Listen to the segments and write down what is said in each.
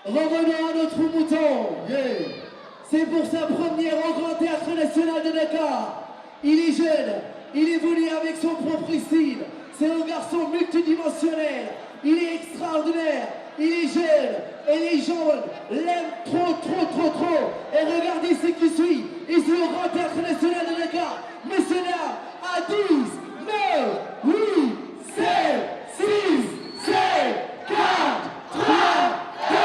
Revenons à notre mouton. Yeah. C'est pour sa première au Grand Théâtre National de Dakar. Il est jeune, il évolue avec son propre style. C'est un garçon multidimensionnel. Il est extraordinaire, il est jeune et les gens l'aiment trop. Et regardez ce qui suit. Ici au Grand Théâtre National de Dakar. Messieurs, dames, à 10, 9, 8, 7, 6, 5, 4, 3, 2,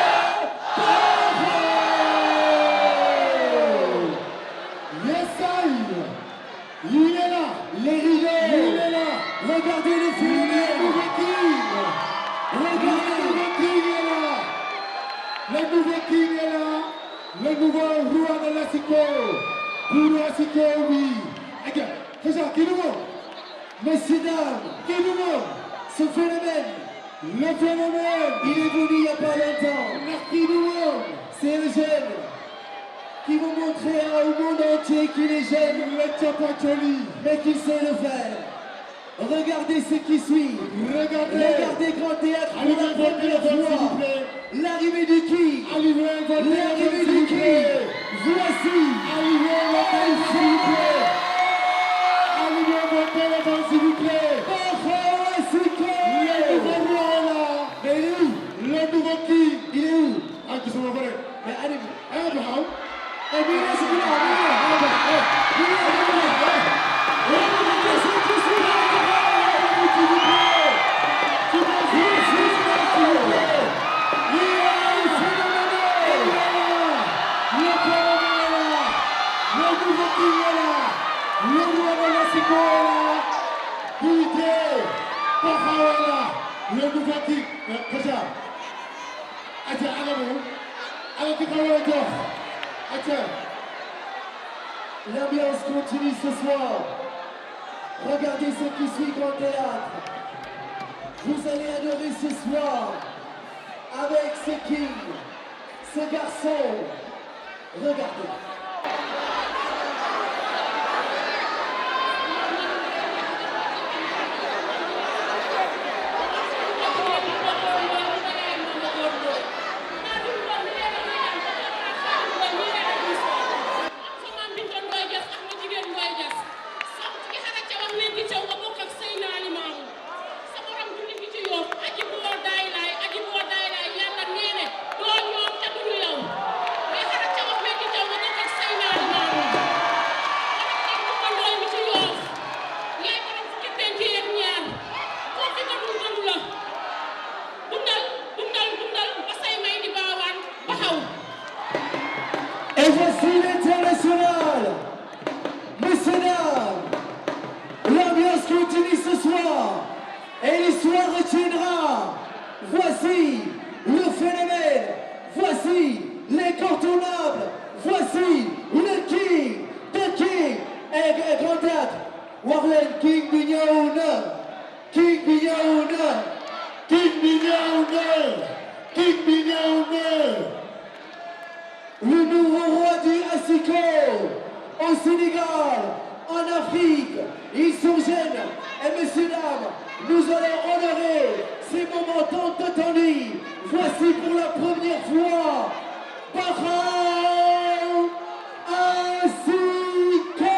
Il est là. les rideaux. Il est là. Regardez le phénomène. Le nouveau king est là. Le nouveau king est là. Le nouveau roi de l'Asiko. Pour l'Asiko, oui. Ok, c'est ça, qui nouveau? Messieurs, dames, Qui nouveau? ce phénomène, Le phénomène. il évolue il n'y a pas longtemps. Qui nouveau? C'est un jeune qui va montrer au monde entier qu'il est jeune, Le Tchapacholi. mais qu'il sait le faire. Regardez ce qui suit. Regardez Grand Théâtre pour la première fois. L'arrivée du king. Arrivez, votez L'arrivée s'il du vous king. plaît. Voici. Arrivez, votez s'il vous plaît. Arrivez, votez s'il vous plaît. Bahao Asiko. Le nouveau roi est là. Mais il est où? Le nouveau king. Il est où? Ah, qui sont vrai. Mais allez. Abraham. Eh bien, là, c'est là. Le nouveau king. Kacha. Acha, Alamou. Alors, qui travaille encore. Acha. L'ambiance continue ce soir. Regardez ce qui suit Grand Théâtre. Vous allez adorer ce soir avec ce king, ce garçon. Regardez. Et voici l'international. Messieurs, dames, l'ambiance continue ce soir. Et l'histoire retiendra. Voici le phénomène. Voici l'incontournable. Voici le king. The king. Et Grand Théâtre. Warlen King Bignaouna. King Bignaouna. King Bignaouna. King Bignaouna. Le nouveau roi du Asiko, au Sénégal, en Afrique, ils sont jeunes. Et messieurs, dames, nous allons honorer ces moments tant attendus. Voici pour la première fois, Bahao Asiko.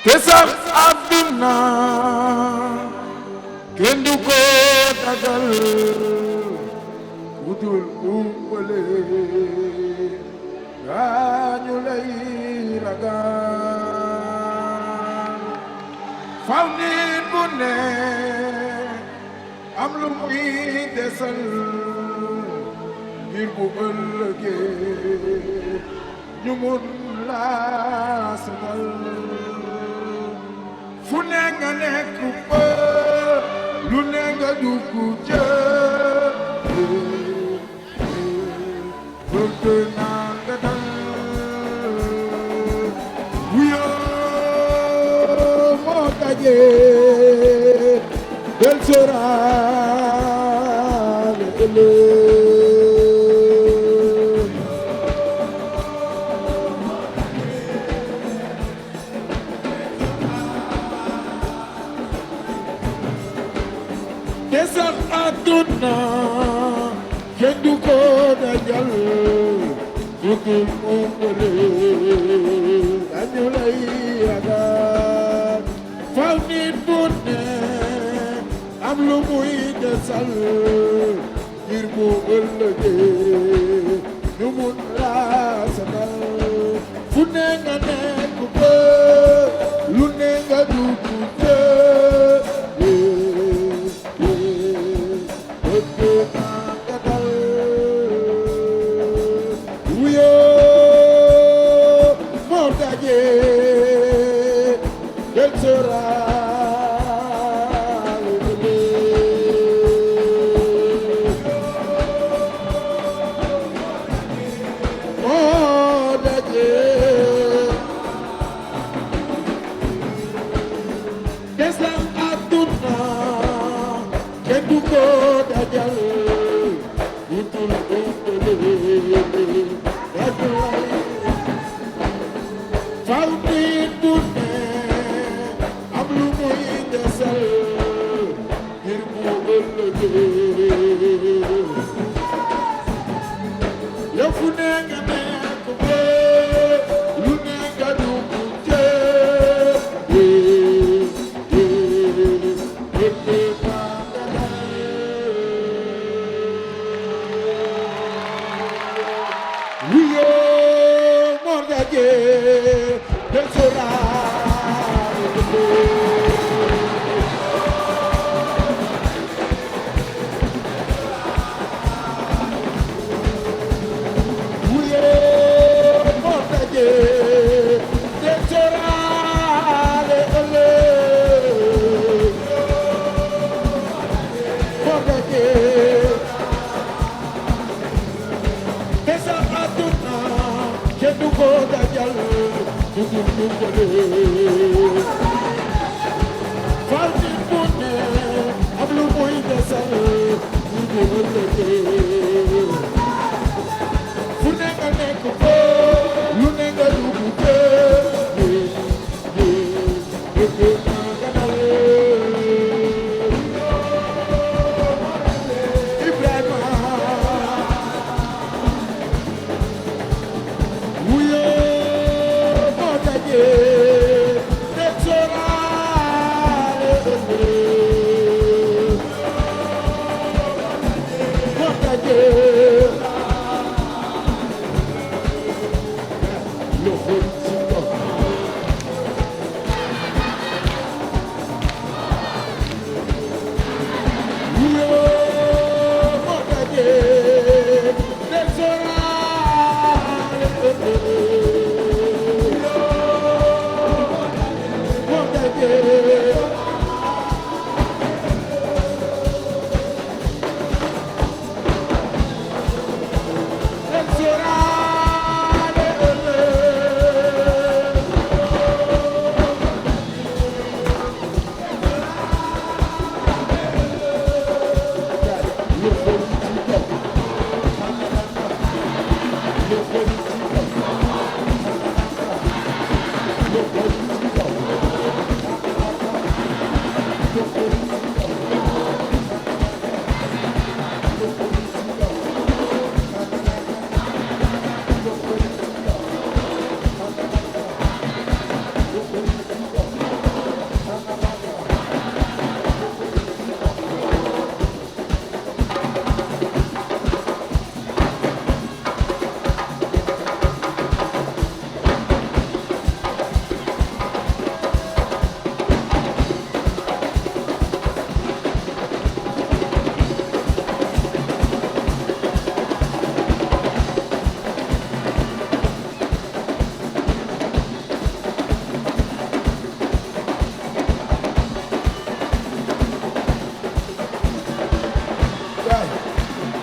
te sax àdduna kenn du ko dagal wutul umpale gaañu lay ragal faw nit bu ne am lu muy desal ngir bu ëllëgee ñu mun laa sagal fu ne nga nekk fa lu ne nga dugg ca bëgg naa nga dal wuyoo moo daje del soraale ëllëg te sax àdduna kenn du ko dajal dugul umpale dañu lay ragal faw nit bu ne am lu muy desal ngir bu ëllëgee ñu mun laa sagal fu ne nga nekk ba lu ne nga dugg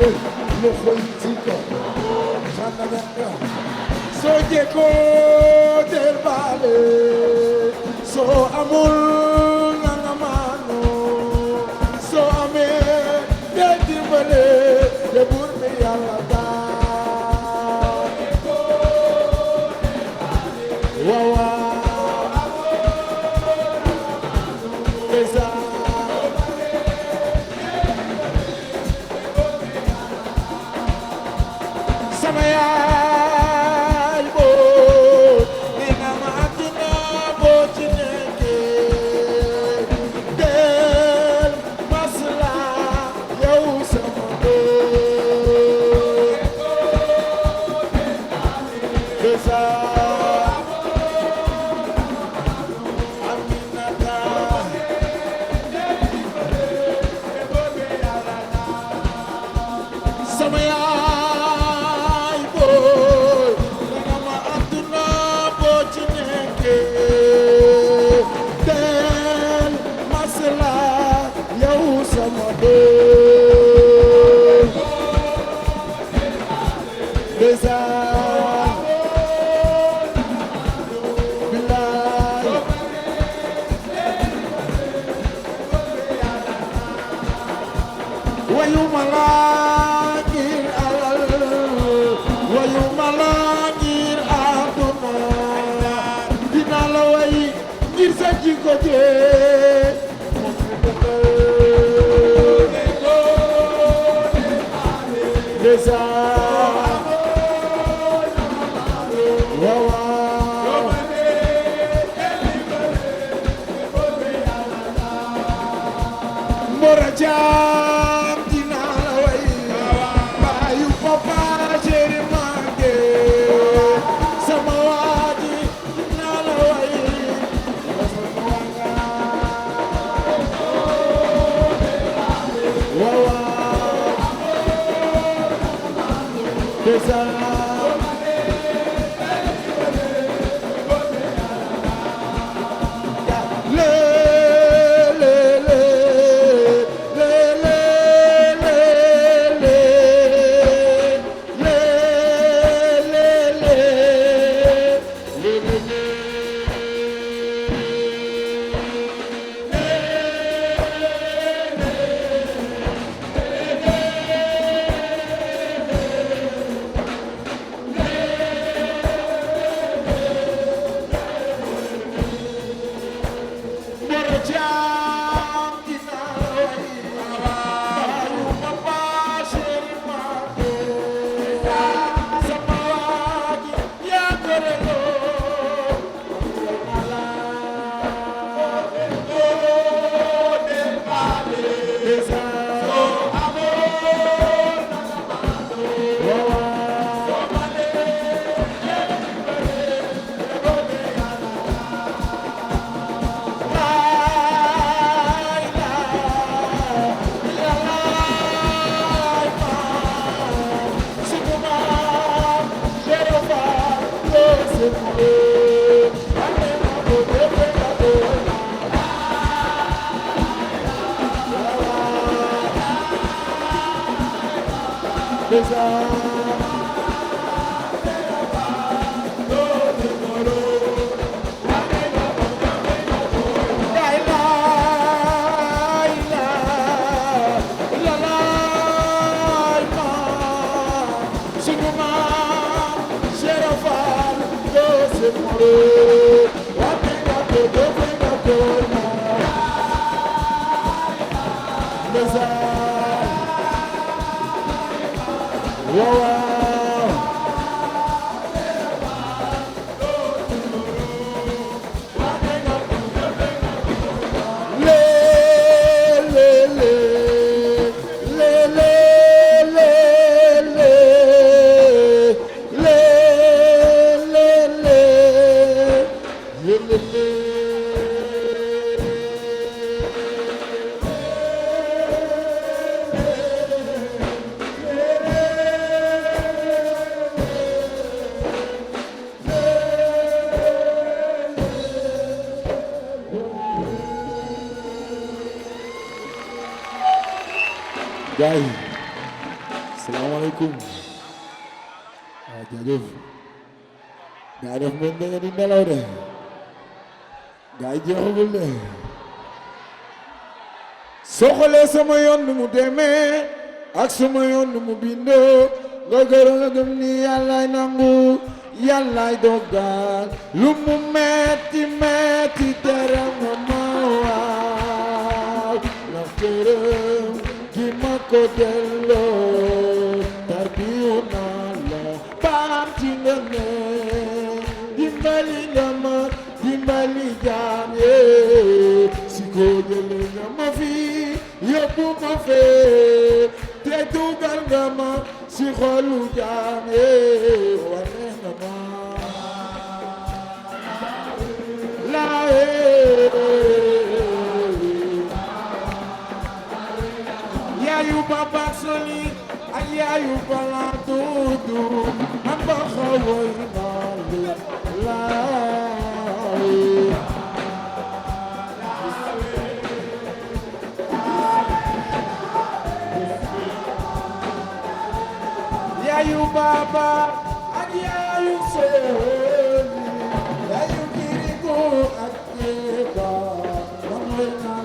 loxo yi ci kaw xanaa soo jekkoo del baale soo amul na nga maanu soo amee del dimbale te buur bi Yàlla daal waaw waaw sama yaay boo nee na ma àdduna boo ci nekkee del masla yow sama doom desa Aminata sama yaay boo nee na ma àdduna boo ci nekkee del masla yow sama doom desa bilaay wayu malaa ngir alal wayu malaa ngir àdduna dina la way ngir sa jikko jee desa waaw waaw Mbora Jaam dina la way baayu papa chéri mage sama waaji dina la way waaw waaw desa Mbora Jaam dina la way baayu papa chéri mage sama waaji yaa gore loo desa waaw gars yi salaamaaleykum waaw jaajëf gaa def mel da nga di nelaw de gaa yi jeexagul de soo xoolee sama yoon nu mu demee ak sama yoon nu mu bindoo nga gërëm nga gëm ni yàllaay nangu yàllaay dogal lu mu metti metti tere nga ma waaw la gërëm gi ma ko delloo tarbiyu naa la baam ci nga ne dimbali nga ma dimbali jaam yee si ko jële nga ma fi yóbbu ma fee te dugal nga ma si xolu jaam yee wane nga ma laa yaayu Papa Soli ak yaayu Bala Dudu man ba xawoy naa laa yaayu Baba ak yaayu Soli yaayu Kirikou ak Keba man mooy naa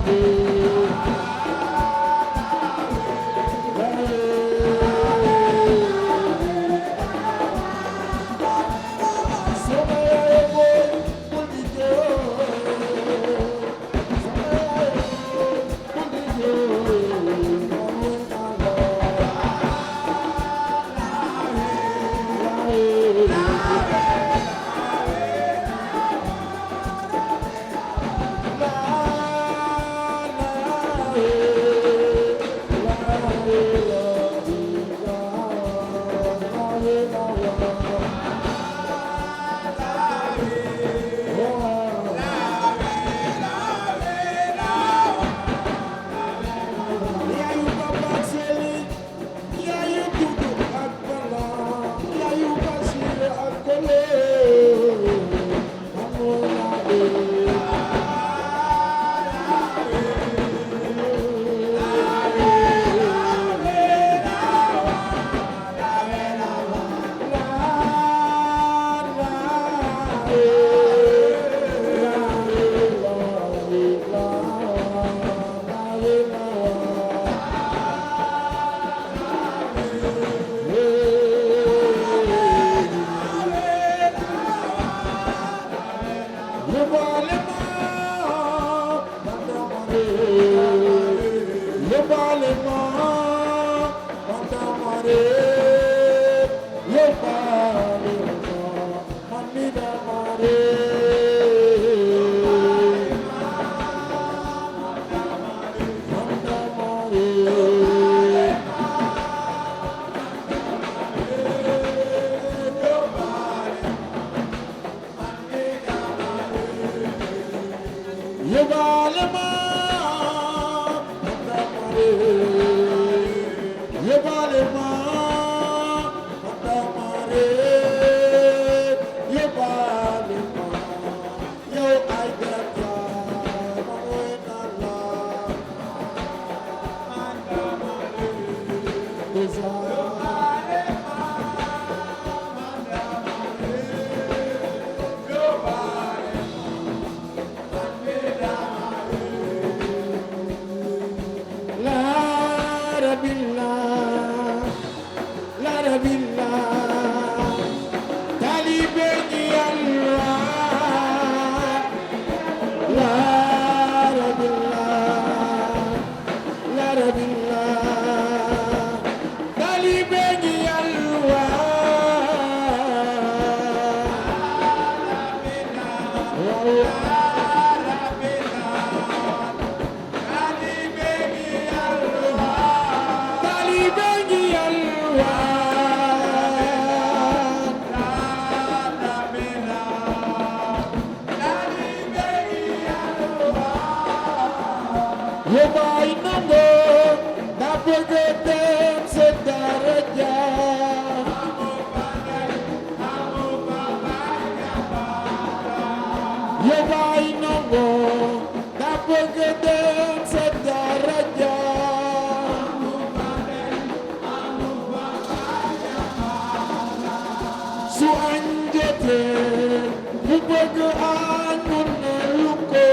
bëgg añ mun na lu ko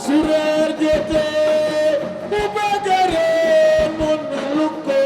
su reer jotee mu bëgg reer mun na lu ko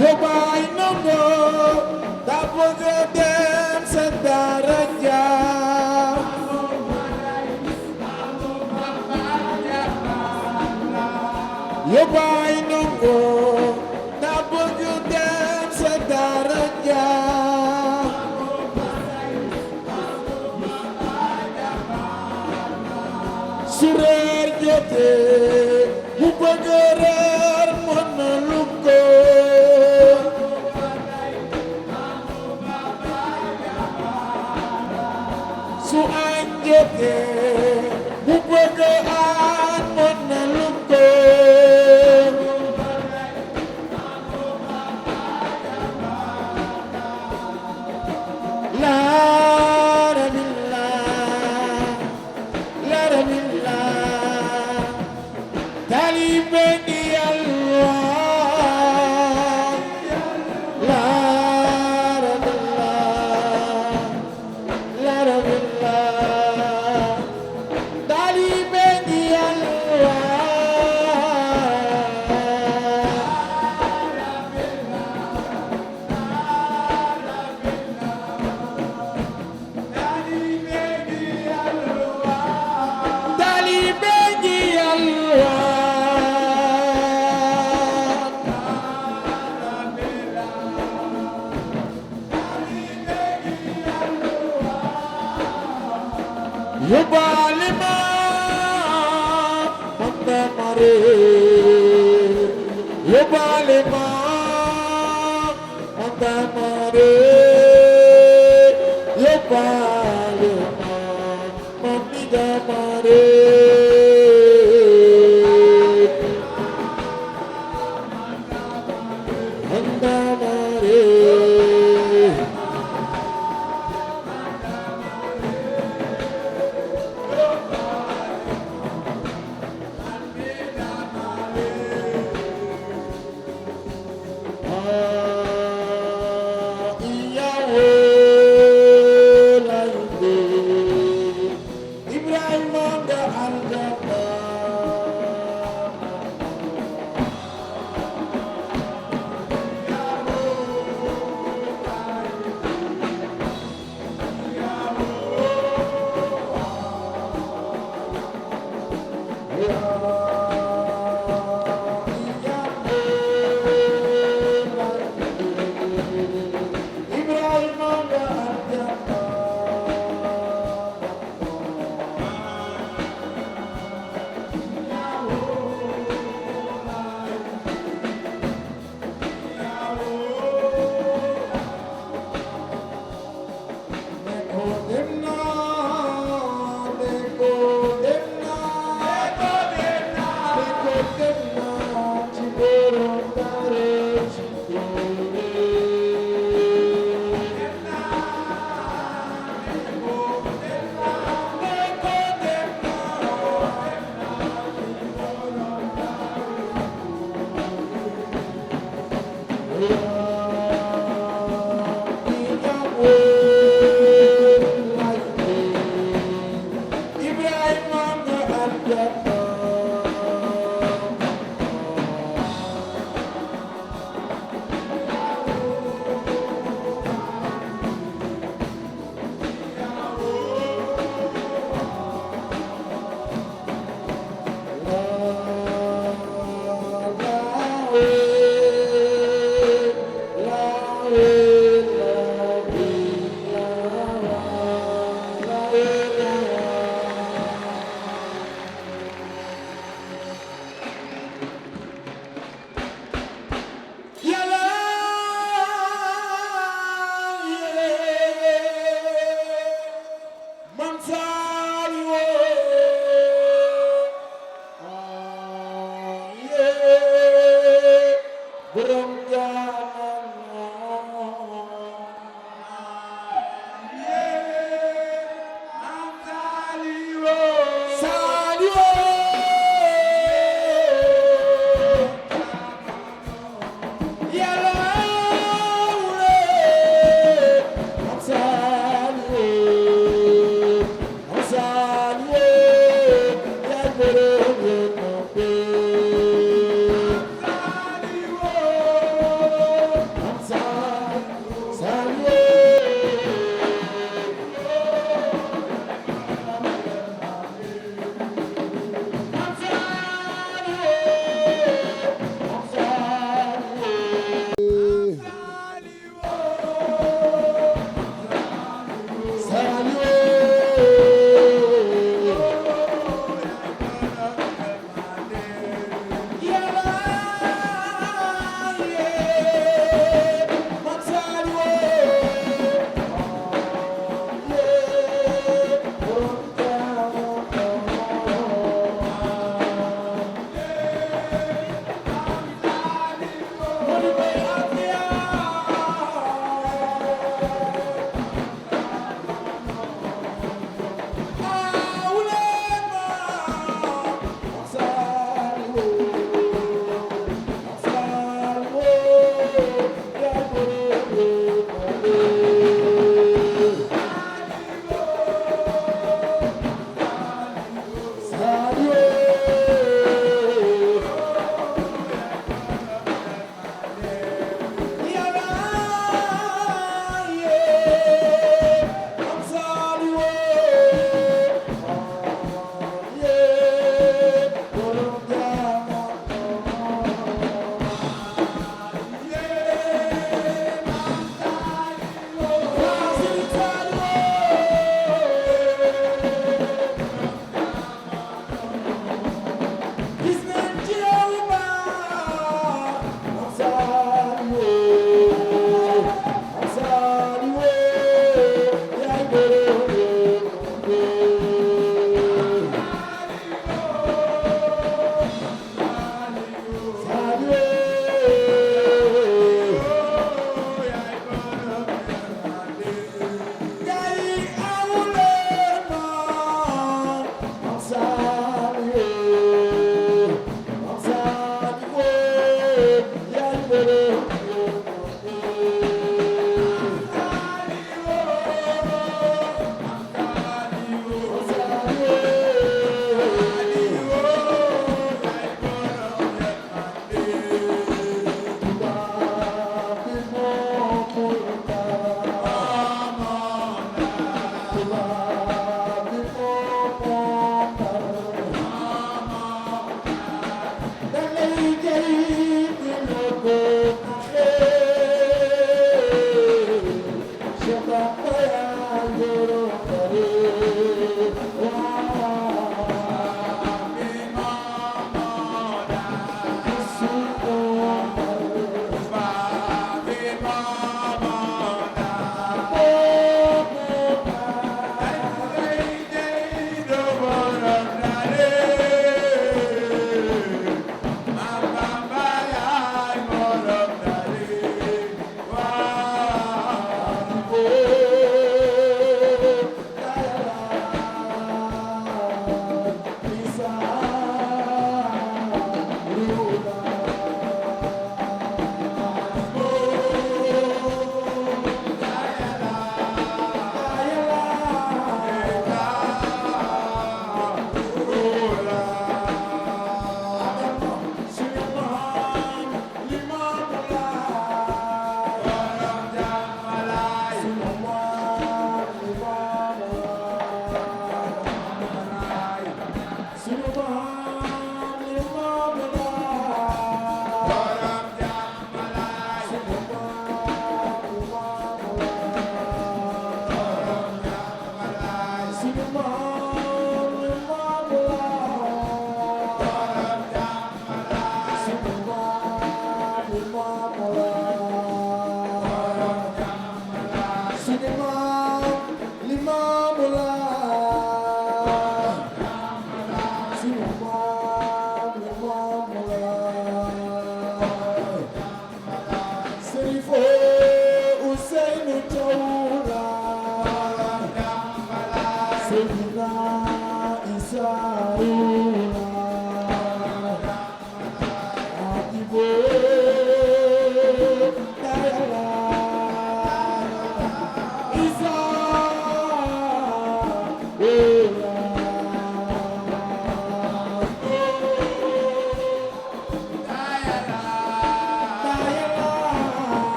Yobay nango da bëgg dem sa daraja Yobay nango da bëgg dem sa daraja su reer jotee mu bëgg reer mën na lu ko su añ jotee mu bëgg añ mën na lu ko laara billah taalibe ngi yalwaan laara billah taalibe ngi yalwaan taalibe ngi yalwaan yóbbaale ma man dama réer yóbbaale ma man dama réer yóbbaale ma man mi dama réer man dama réer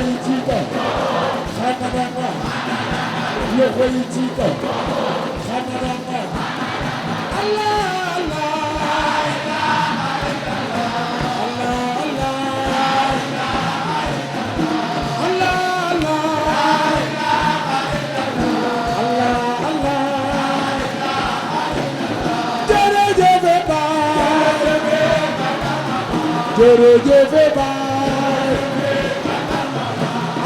yi ci kaw xanaa loxo yi ci kaw xanaa Allah Allah jërëjëf baay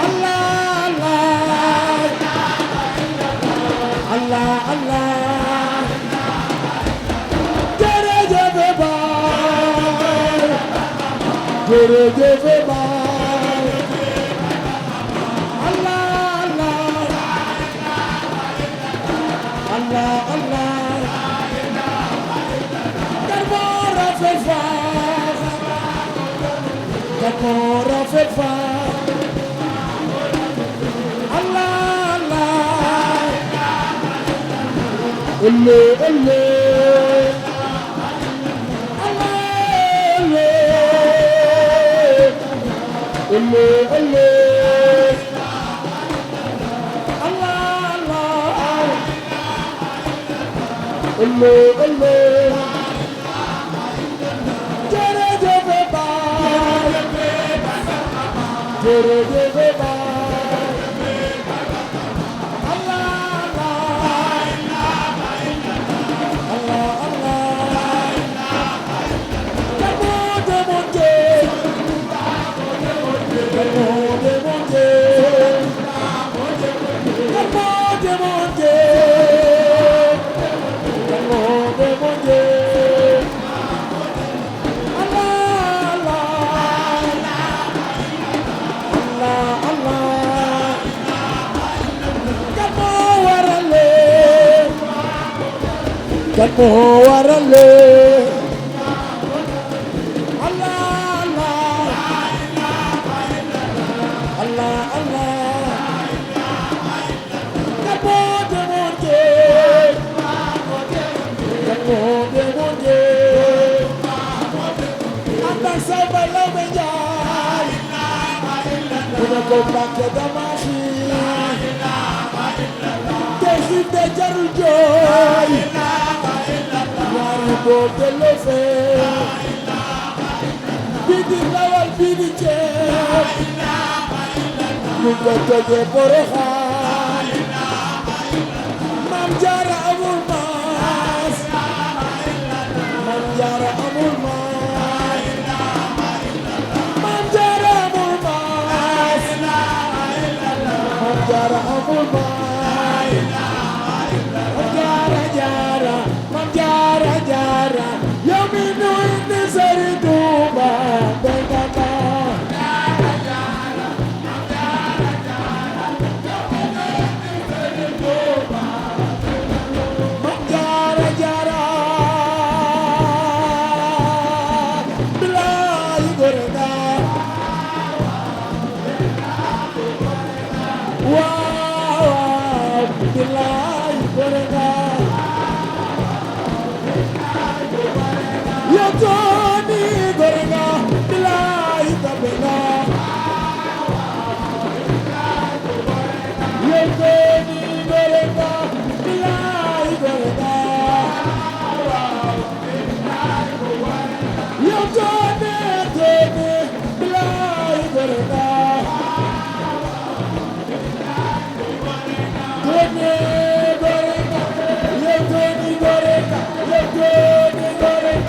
Allah Allah Allah jërëjëf baay jërëjëf baay Allah Allah Allah Karmora fefa Karmora fefa Allah Allah Alle alle alle alle alle alle jërëjëf baay jërëjëf baay Allah Allah Allah Kamote monte Kamote monte Kamote monte Kan moo waral Allah Allah Allah kan moo demoon jéem kan moo demoon jéem ànd ak Samba Laobé Ndiaye bu ne ko Mbàkke dama xiif te xiif de jarul jooy Bote lo fe Bidi lawal bidi ceeb ñu ko toje Porokhaan Maam Jaara amul maas Maam Jaara amul maas Maam Jaara amul maas Maam Jaara amul maas yow mi nu indi Sëriñ Tuuba dengata Maam Jaara Jaara bilaay gore nga waaw bilaay gore nga Tony Gorenga, Bilay Kabela. Tony Gorenga, Bilay Gorenga. Tony Bilay Gorenga. Tony Gorenga, Tony Gorenga, Tony Gorenga.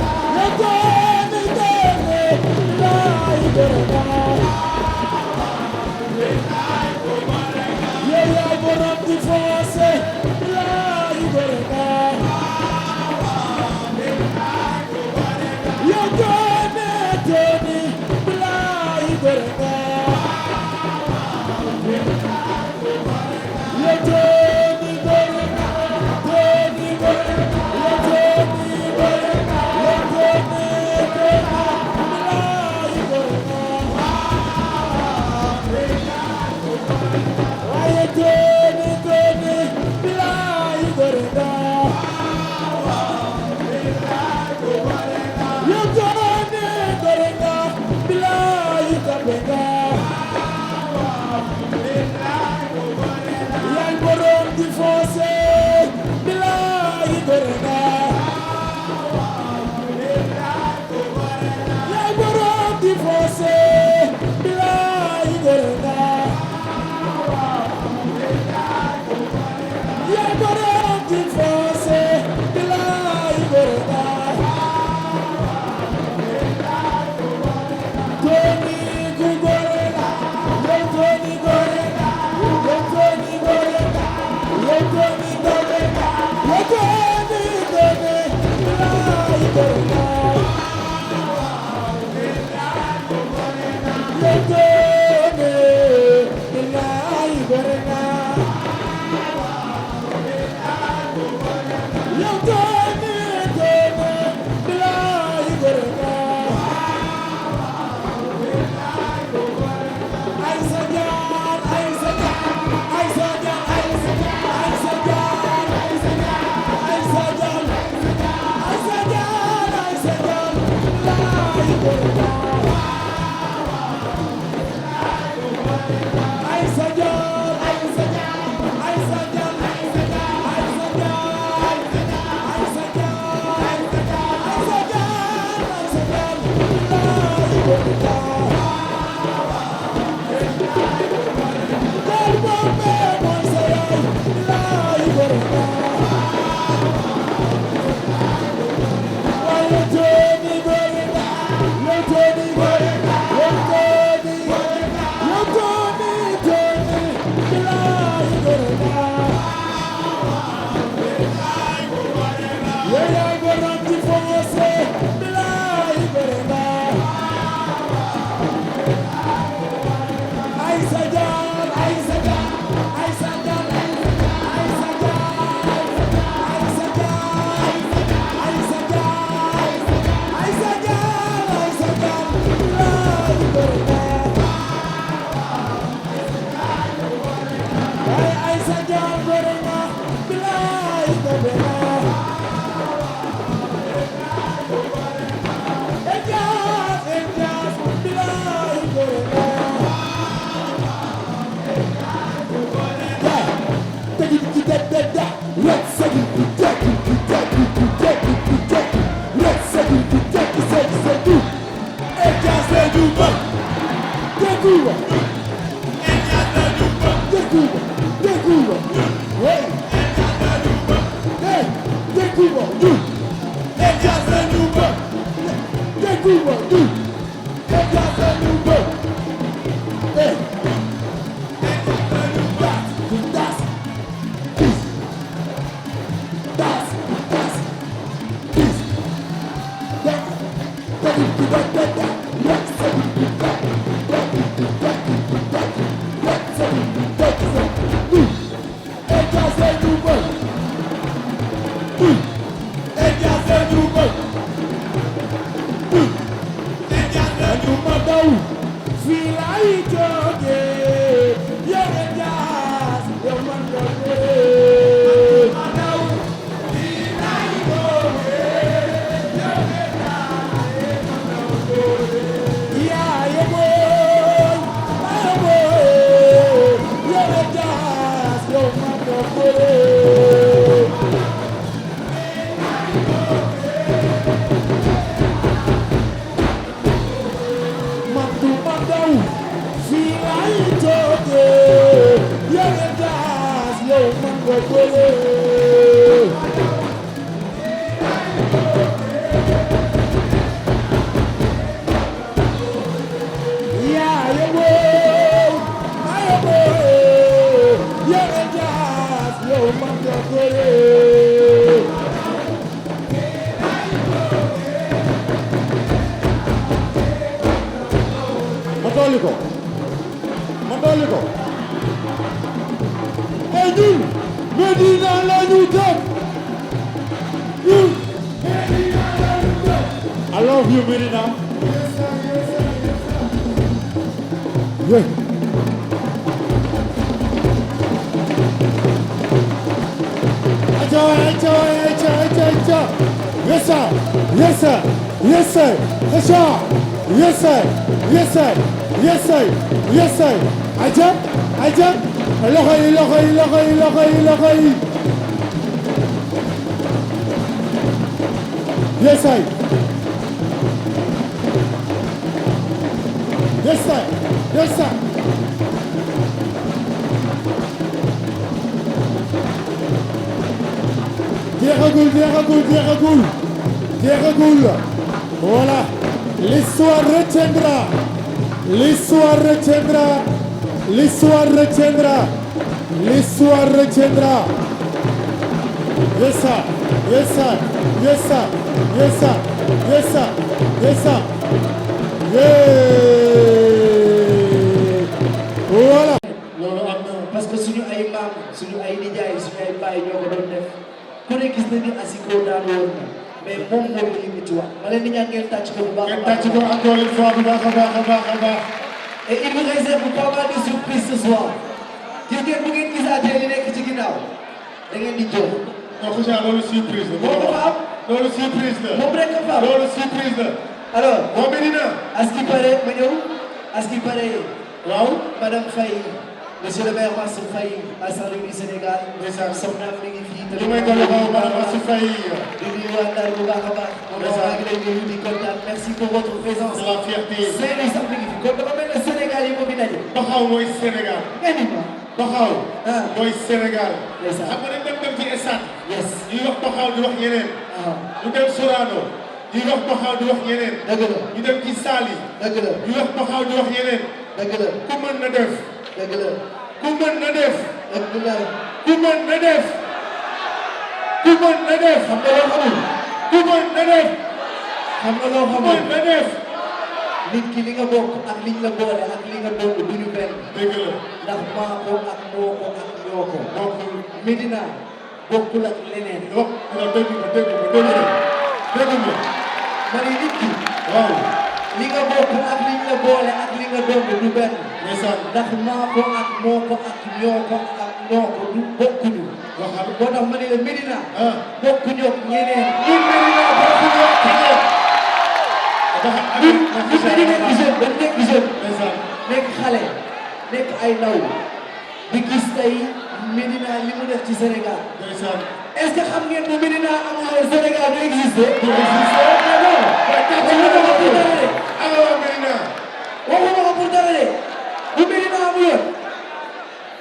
Voilà, l'histoire retiendra. L'histoire retiendra. L'histoire retiendra. L'histoire retiendra. Yes sir. Yes sir. Yes sir. Yes sir. Yes sir. Yes sir. Yeah. Voilà. loolu am na parce que suñu ay maam suñu ay nijaay suñu ay baay ñoo ko doon def ku ne gis na ni Asiko daan woon na mais moom moo ko yëkkati wax ma leen di ñaan ngeen tàcc ko bu baax a baax. Ngeen tàcc ko encore une fois bu baax a baax a baax a baax. Et il nous réserve pas mal de surprises ce soir. gis ngeen bu ngeen gisaatee li nekk ci ginnaaw da ngeen di jóg. non Kheucha loolu surprise la. moom dafa am. loolu surprise la. moom rek dafa am. loolu surprise la. alors waa Médina. à ce qui paraît ma ñëw à ce qui paraît waaw. madame Faye monsieur le maire Mansour Faye à Saint-Louis du Sénégal. ndeysaan soxnaam mi ngi fii. li may doon wax madame Mansour Faye. di nuyu waa Ndar bu baax a baax. ndeysaan maa ngi leen di nuyu di kontaan merci pour votre présence. c'est la fierté. Saint-Louis sax mi ngi fi kon dafa mel ne Sénégal yi moo fi daje. Baxaw mooy Sénégal. nga ni ma. Baxaw. ah mooy Sénégal. ndeysaan. xam nga dañ dem ci stade. yes. ñuy wax Baxaw di wax yeneen. ah ñu dem Sorano. ñuy wax Baxaw di wax yeneen. dëgg la ñu dem ci Saly. dëgg la ñuy wax Baxaw di wax yeneen. dëgg la ku mën na def. dëgg la ku mën na def. dëgg la. ku mën na def. ku mën na def. xam nga loo xamul. ku mën na def. xam nga loo ku xamul. mën na def. nit ki li nga bokk ak liñ la boole ak li nga bokk du ñu benn. dëgg la. ndax maa ko ak moo ko ak ñoo ko. donc Médina bokkul ak leneen. wax nga dégg nga dégg nga dégg nga dégg nga. ma ne nit ki waaw. li nga bokk ak liñ la boole ak li nga bokk du benn. ndeysaan. ndax maa ko ak moo ko ak ñoo ko ak ñoo ko du bokkuñu. waxal. moo tax ma ne la Médina. ah. bokkuñu ak ñeneen. ñun Médina bokkuñu ak ñeneen. dafa am ñun dañu nekk jeune dañu nekk jeune. ndeysaan. nekk xale nekk ay ndaw di gis tey Médina li mu def ci Sénégal. ndeysaan. est-ce que xam ngeen bu Médina amul woon Sénégal du existé. du existé. non. waxuma ko pour dara de. alors Médina. waxuma ko pour dara de. bu Médina amul woon.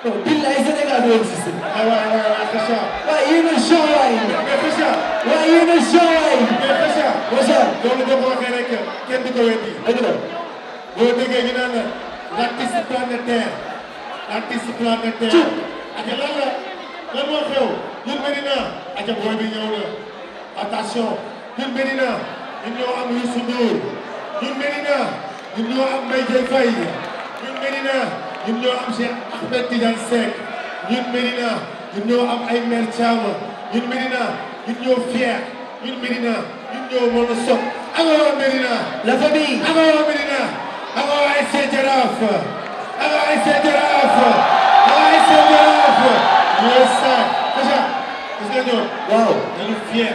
non billahi Sénégal du existé. ah waay waay waay Kheucha. waaye yéen a show waay. mais Kheucha. waaye yéen a show waay. mais Kheucha. Kheucha. loolu boo ko waxee rek kenn du ko weddi. dëgg la. boo déggee ñu naan la l'artiste planétaire. l'artiste planétaire. ak lan la lan moo xew ñun Médina ak booy bi ñëw na attention ñun Médina ñun ñoo am Youssou Ndour ñun Médina ñun ñoo am Mbaye Dièye Faye ñun Médina ñun ñoo am Cheikh Ahmed Tidiane Seck ñun Médina ñun ñoo am ay Mère Thiam ñun Médina ñun ñoo fier ñun Médina ñun ñoo mën a sopp alors Médina la famille. alors Médina alors ASC Jaraaf alors ASC Jaraaf ASC Jaraaf yes sir Kheucha gis nga ñoom waaw. dañu fier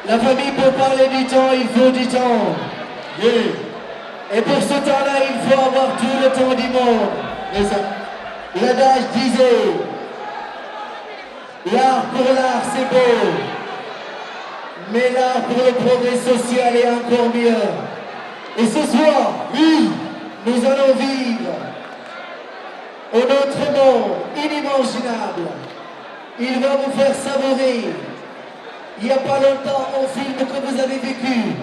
La famille, pour parler du temps, il faut du temps. yeah Et pour ce temps-là, il faut avoir tout le temps du monde. ndeysaan L'adage disait, l'art pour l'art, c'est beau. Mais l'art pour le progrès social est encore mieux. Et ce soir, oui nous allons vivre un autre monde inimaginable. Il va vous faire savourer. Il n'y a pas longtemps, un film que vous avez vécu.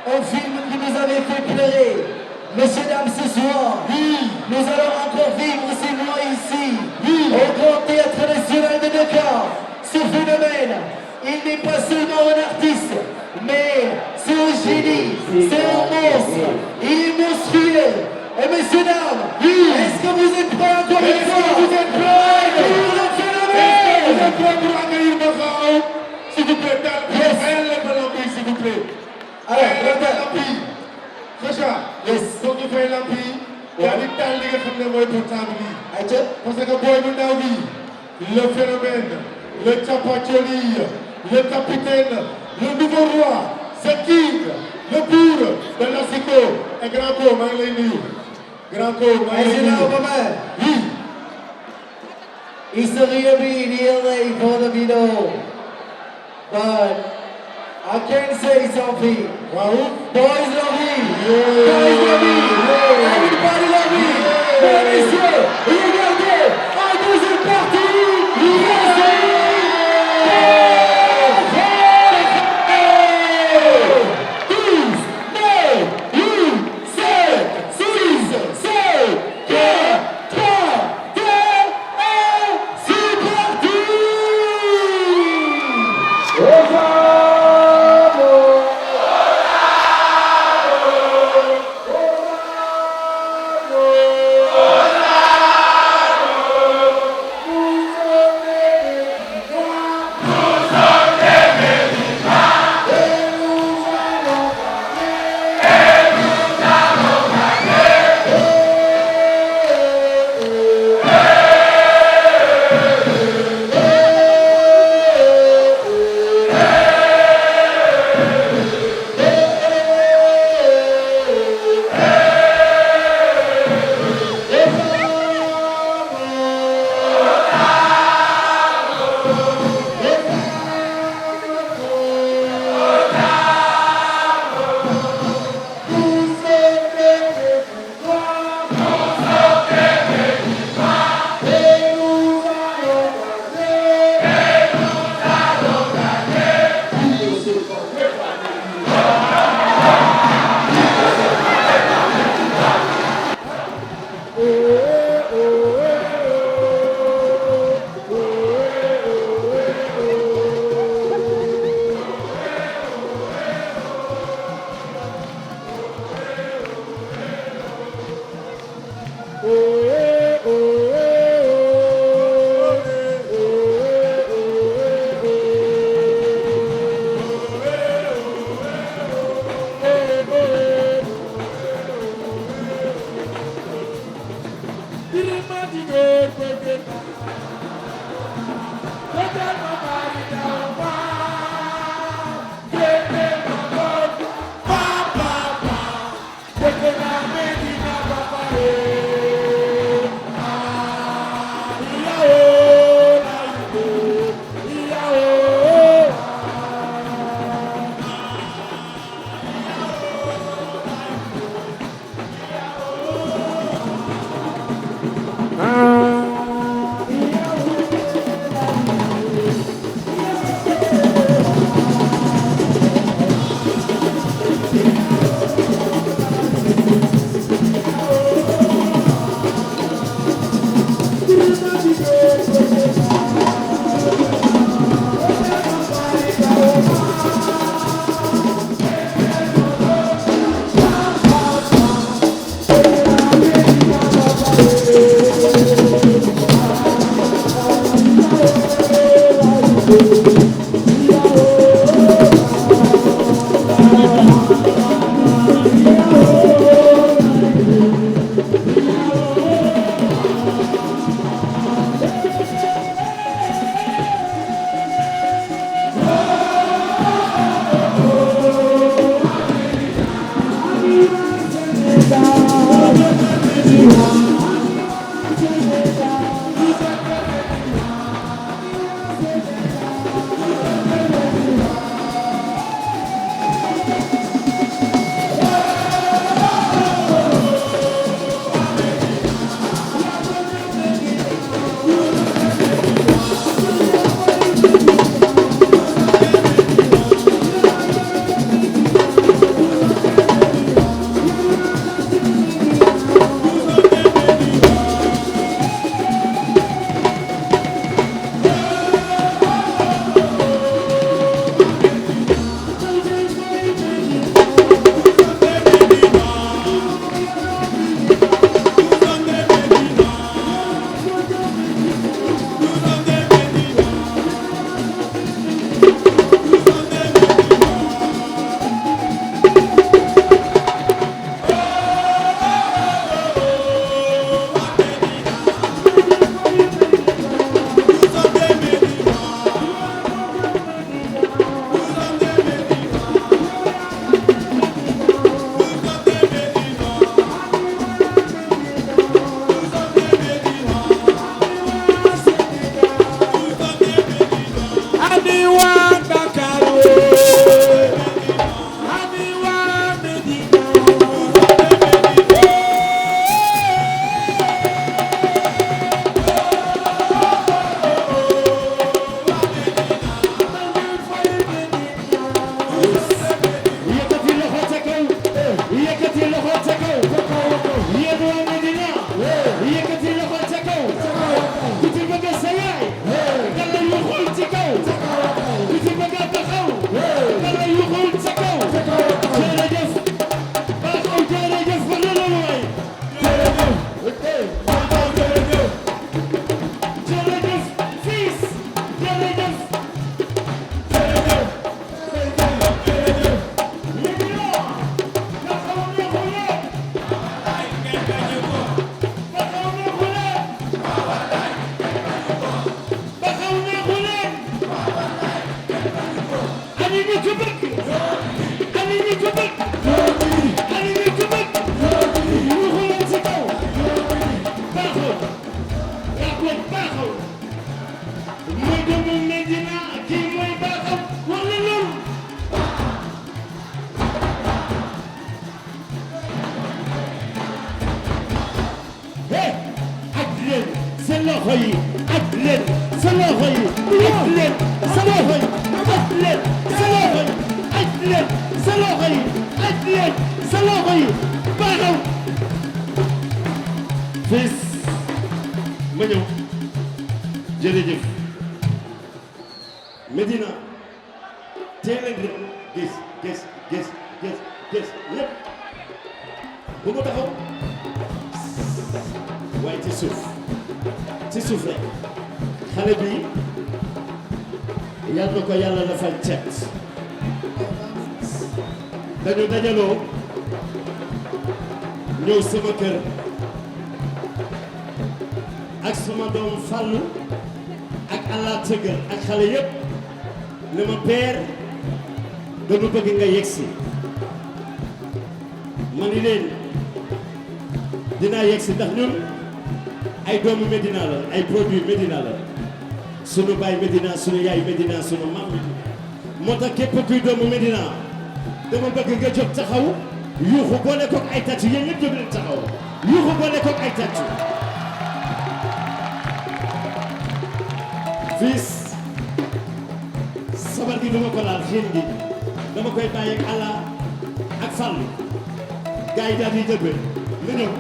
Un film qui nous avait fait pleurer. Messieurs, dames, ce soir, nous allons encore vivre ces mois ici, au Grand Théâtre National de Dakar. Ce phénomène, il n'est pas seulement un artiste, mais c'est un génie, c'est un monstre. Il est monstrueux. Et messieurs, dames, est-ce que vous êtes prêts encore une fois? vous êtes prêts pour le vous phénomène? êtes prêts pour accueillir Baxaw s'il vous plaît daal fayal leen ma lamp yi s'il vous plaît Alors, fayal leen ma lamp yi Kheucha Yes. foog ñu fay lamp yi yaa di taal li nga xam ne mooy portable yi Aïcha, parce que booy bu ndaw bi le phénomène le Thiapathioli le capitaine le nouveau roi the king le bourg de Lassiko et grand ko maa ngi lay nuyu grand ko maa ngi lay Aïcha, nuyu Obama. oui History be nearly for the video, but I can say something. waaw Boys love me, Yeah. guys love me, Yeah. everybody love me. Mesdames, messieurs, regardez, en deuxième partie, loxo yi ak leen sa loxo yi ak leen sa loxo yi ak leen sa loxo yi ak leen sa loxo yi ak leen sa loxo yi baaxaw fils ma ñëw jërëjëf Medina teel a gis ñëpp bu mu taxaw waaye ci suuf rek xale bi yal na ko yàlla defal cet dañu dajaloo ñëw sama kër ak sama doom Fallou ak Allah tëggal ak xale yëpp ne ma père dañu bëgg nga yegsi ma ni leen dinaa yegsi ndax ñun ay doomu Médina la ay produit Médina la sunu baay Médina sunu yaay Médina sunu maam moo tax képp kuy doomu Médina dama bëgg nga jóg taxaw yuuxu boole koog ay tàccu yéen ñëpp jóg leen taxaw yuuxu boole koog ay tàccu fils sabar gi duma ko laal xiin gi dama koy bàyyi ak Allah ak Fallou gars yi daal di jëbbe na ñëw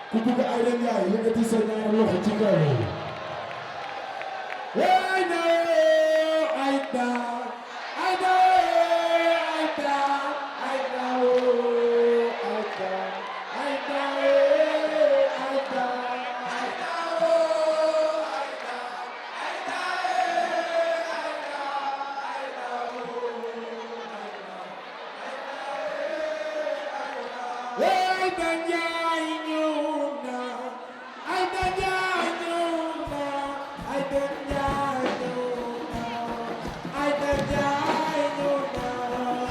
ku bëgg Aïda Ndiaye yëkkati sa ñaari loxo ci kaw Aïda Aïda Aïda Aïda Aïda Aïda Aïda Aïda Ndiaye ñëw na Aïda Ndiaye ñëw na Aïda Ndiaye ñëw na Aïda Ndiaye ñëw na Aïda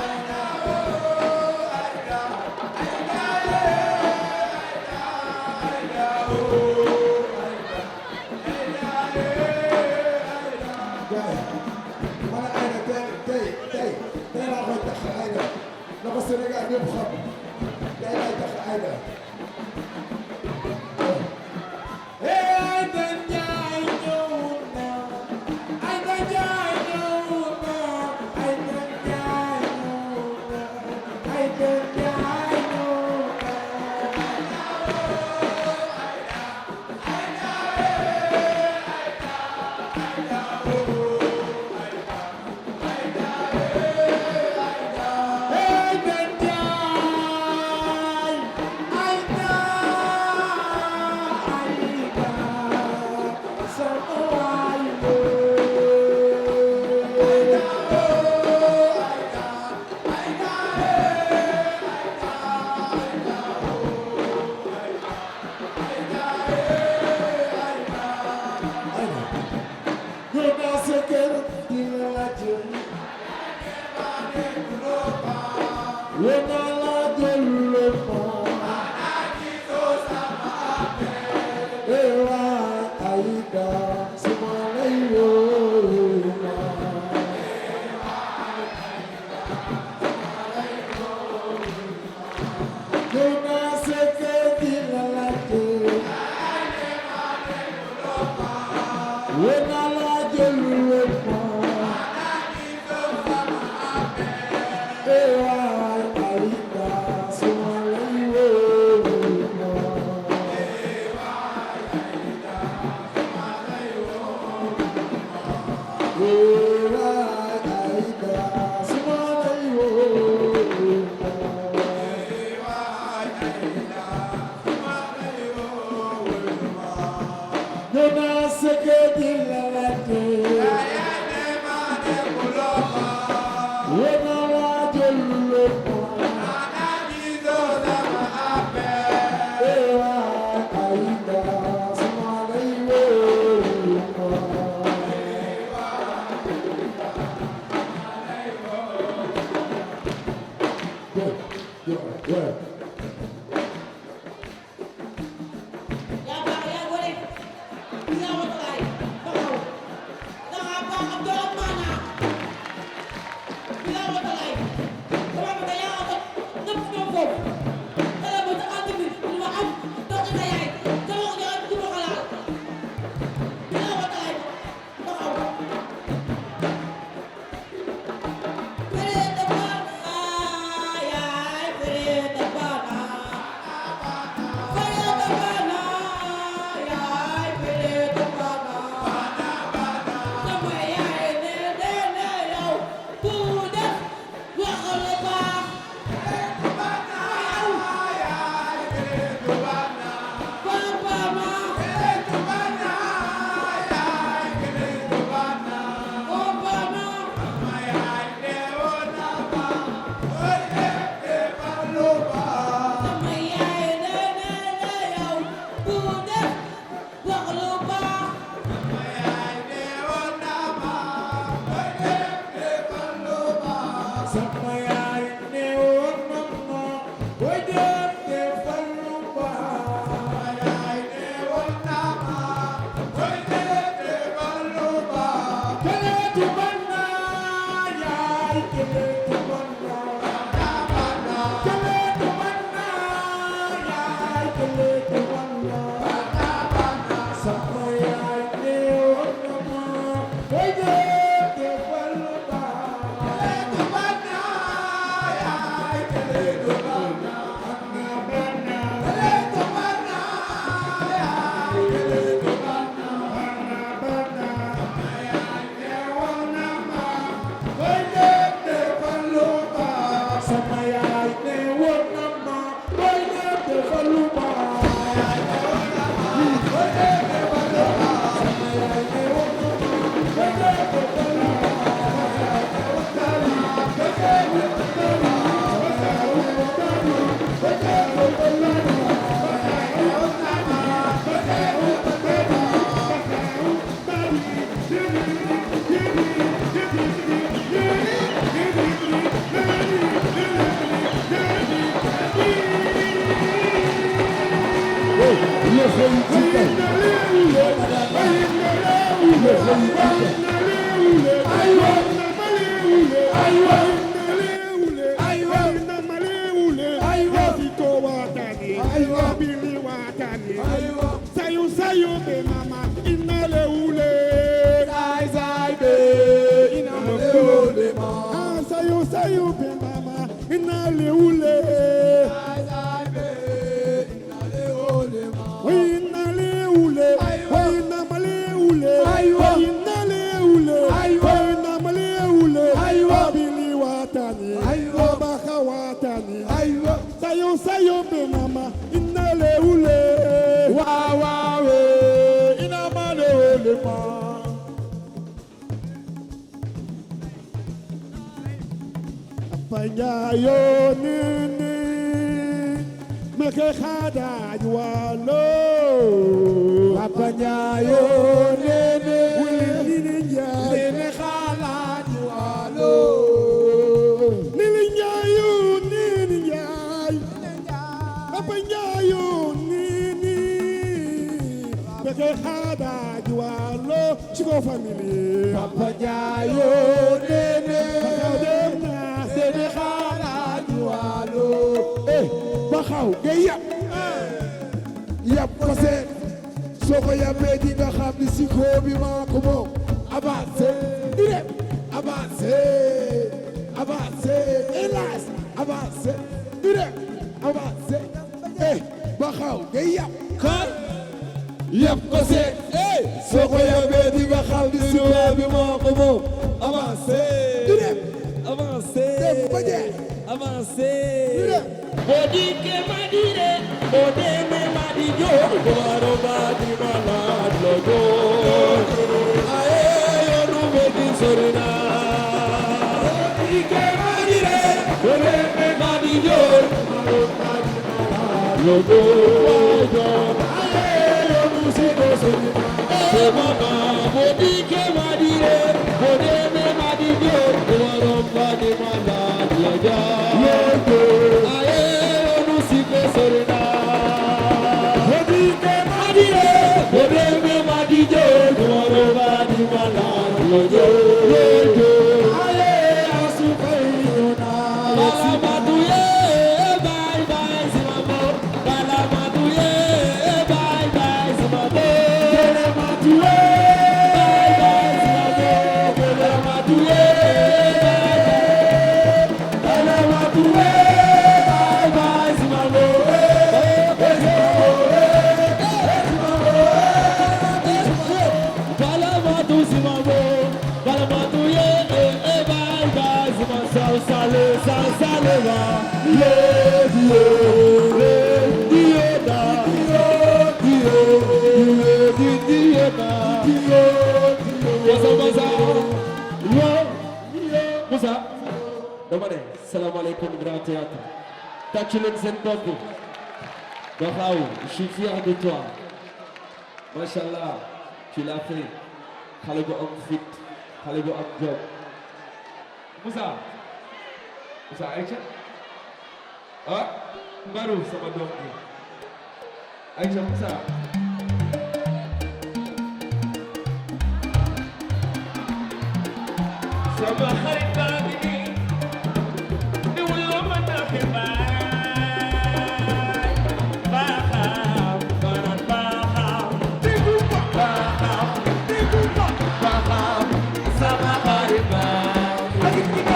Aïda tey laa koy tax Aïda na ko Sénégal ñëpp xam tey laay tax Aïda Aïda Ndiaye ñëw na Aïda Ndiaye ñëw na Aïda Ndiaye ñëw na Aïda Ndiaye ñëw na sipe sorina Odike madie Odeme madije Kumaro badi malaro Lojo Lojo Aye asupayona Bala maduye Bye bye simamo Bala maduye Bye bye simamo Kele maduye Bye bye simamo Kele maduye Kele maduye Bye bye simamo Moussa dama ne salaamaaleykum Grand Théâtre tàccu leen seen bopp Bakhaw je suis fier de toi machallah tu l'as fait xale bu am fit xale bu am jom Moussa ayca ah Mbarou sama doom bi ayca Moussa sama xarit baa ngi nii di wuloo ma nafe baay baaxaam banan baaxaam digu ma baaxaam digu ma baaxaam sama xarit baa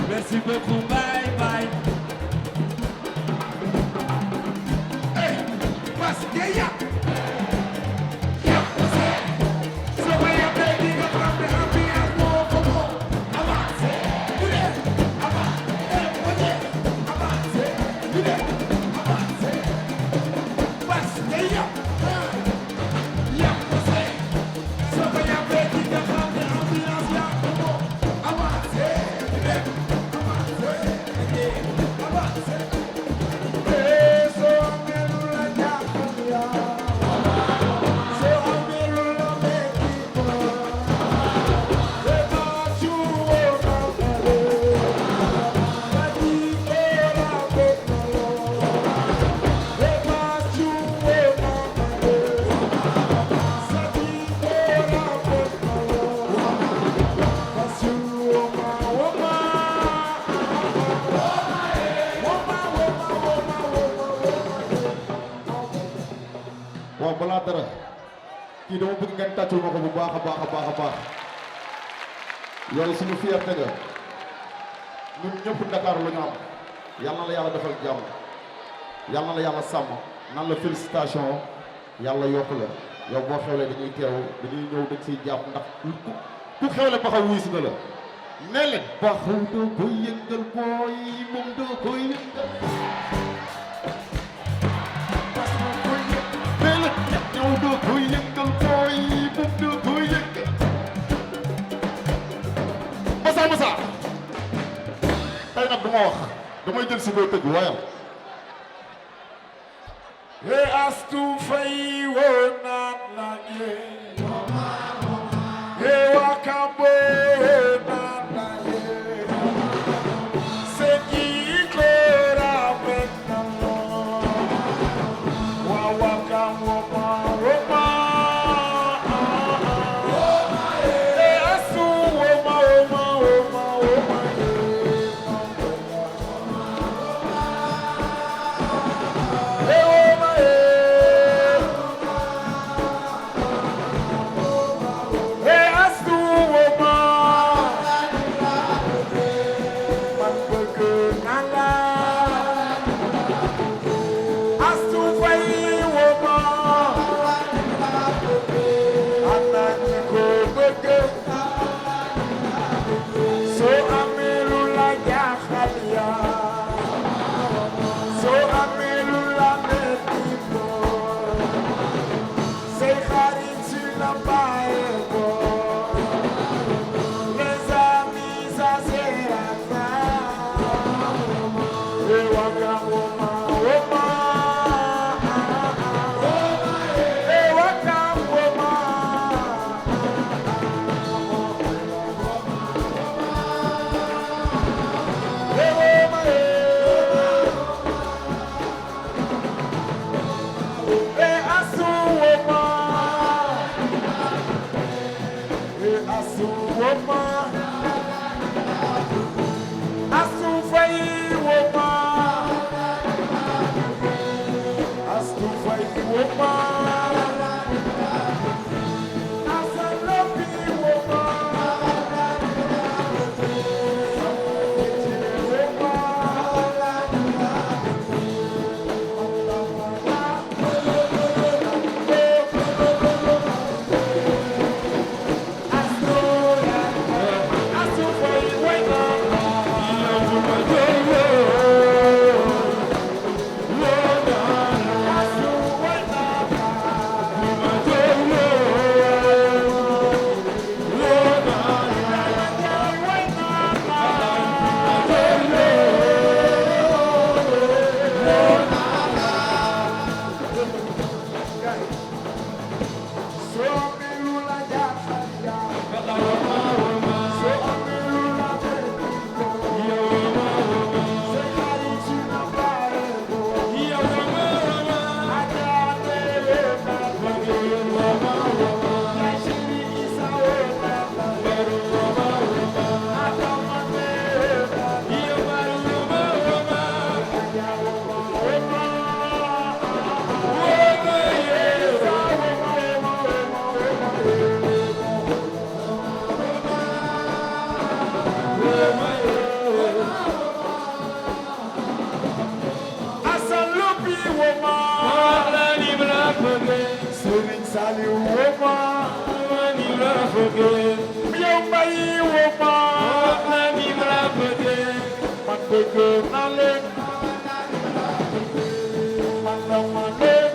Merci beaucoup, bye bye. waaw balaa dara kii dama bëgg ngeen tàccul ma ko bu baax a baax a baax a baax yow suñu fierté nga ñun ñëpp Dakar la ñu am yàlla na la yàlla defal jàmm yàlla na la yàlla sàmm nan la félicitation yàlla yokk la yow boo xewlee dañuy teew dañuy ñëw dañ siy jàpp ndax ku xewle baxaw wuy si na la ne leen baxaw doo koy yëngal booy moom doo koy yëngal ñëw doo koy yëngal booy moom doo koy yëngal Massa tey nag du ma wax damay jël si koy tëgg wayal Hey, Astou Faye woo naan la yee Hey, Wakambo naan la yee Senyi Klora Benalo Wa Wakambo ma Woma Hey, Astou Woma Woma Woma Woma Hey, Woma Hey, Astou Woma Man bëgg naa la Astou Faye Woma ana ñu ko bëgg soo amee lu la jaaxal yaa soo amee lu la metti boy say xarit si la bàyyi boy les amis ça sert à ça et waka woma woma et waka woma et woma et Astou Woma et Astou Woma Astou Faye Woma Astou Faye Woma Astou Lopi Woma Astou Faye Woma Serigne Saliou Woma ni la bëgg yow Mbaye Woma ni la bëgg man bëgg naa leen man la ma leen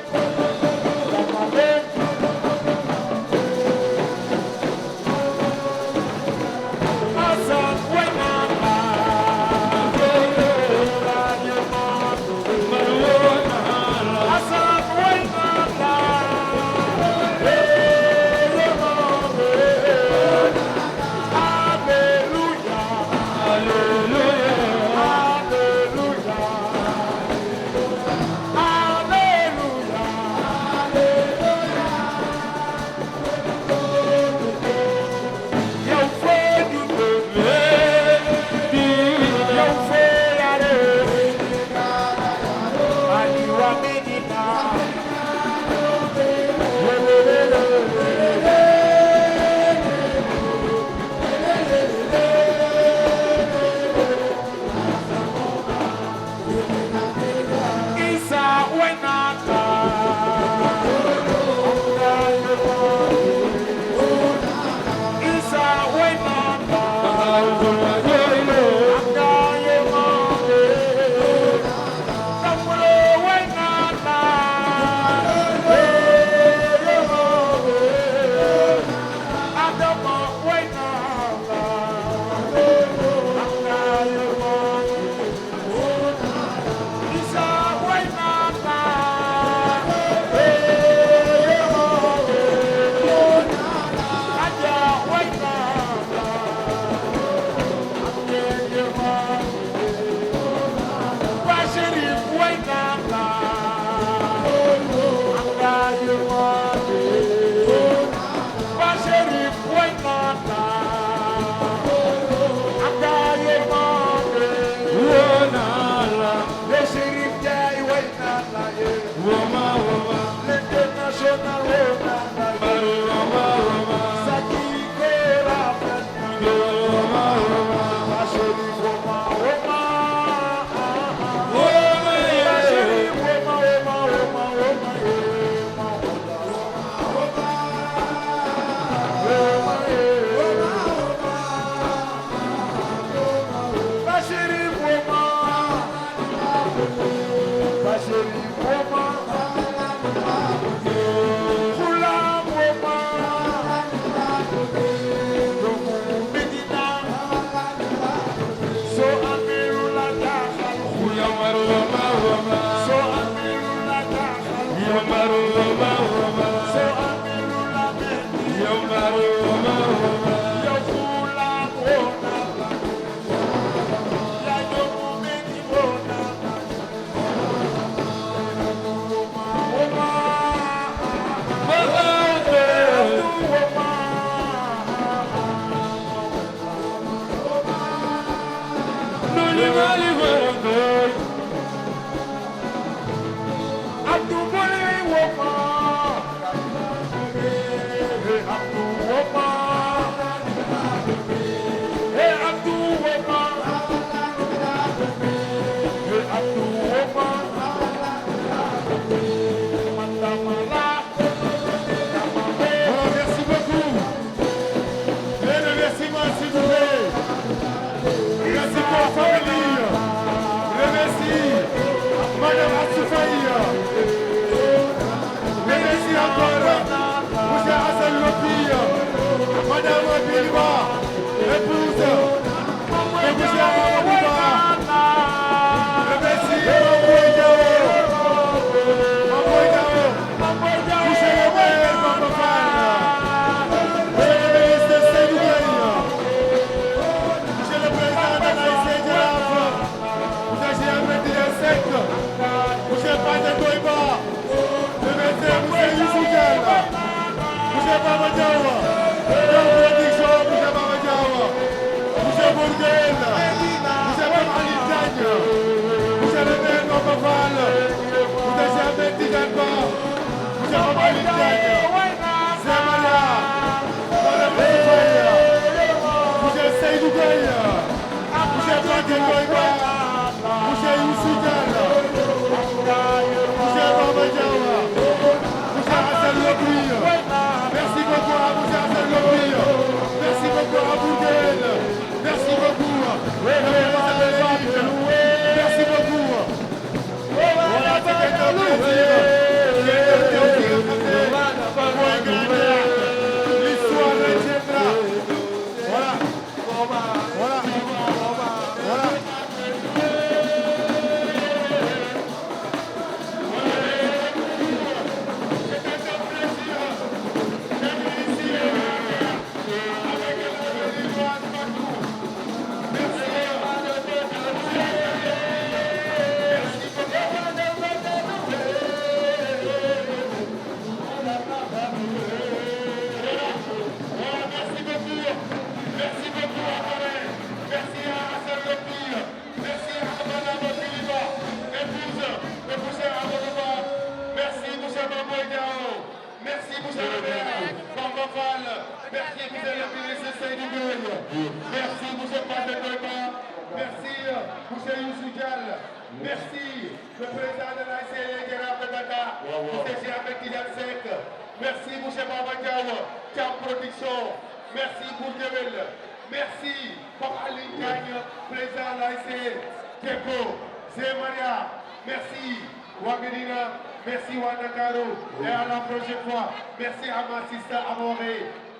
Merci Wanda Karo et à la prochaine fois. Merci à ma sister Amoré.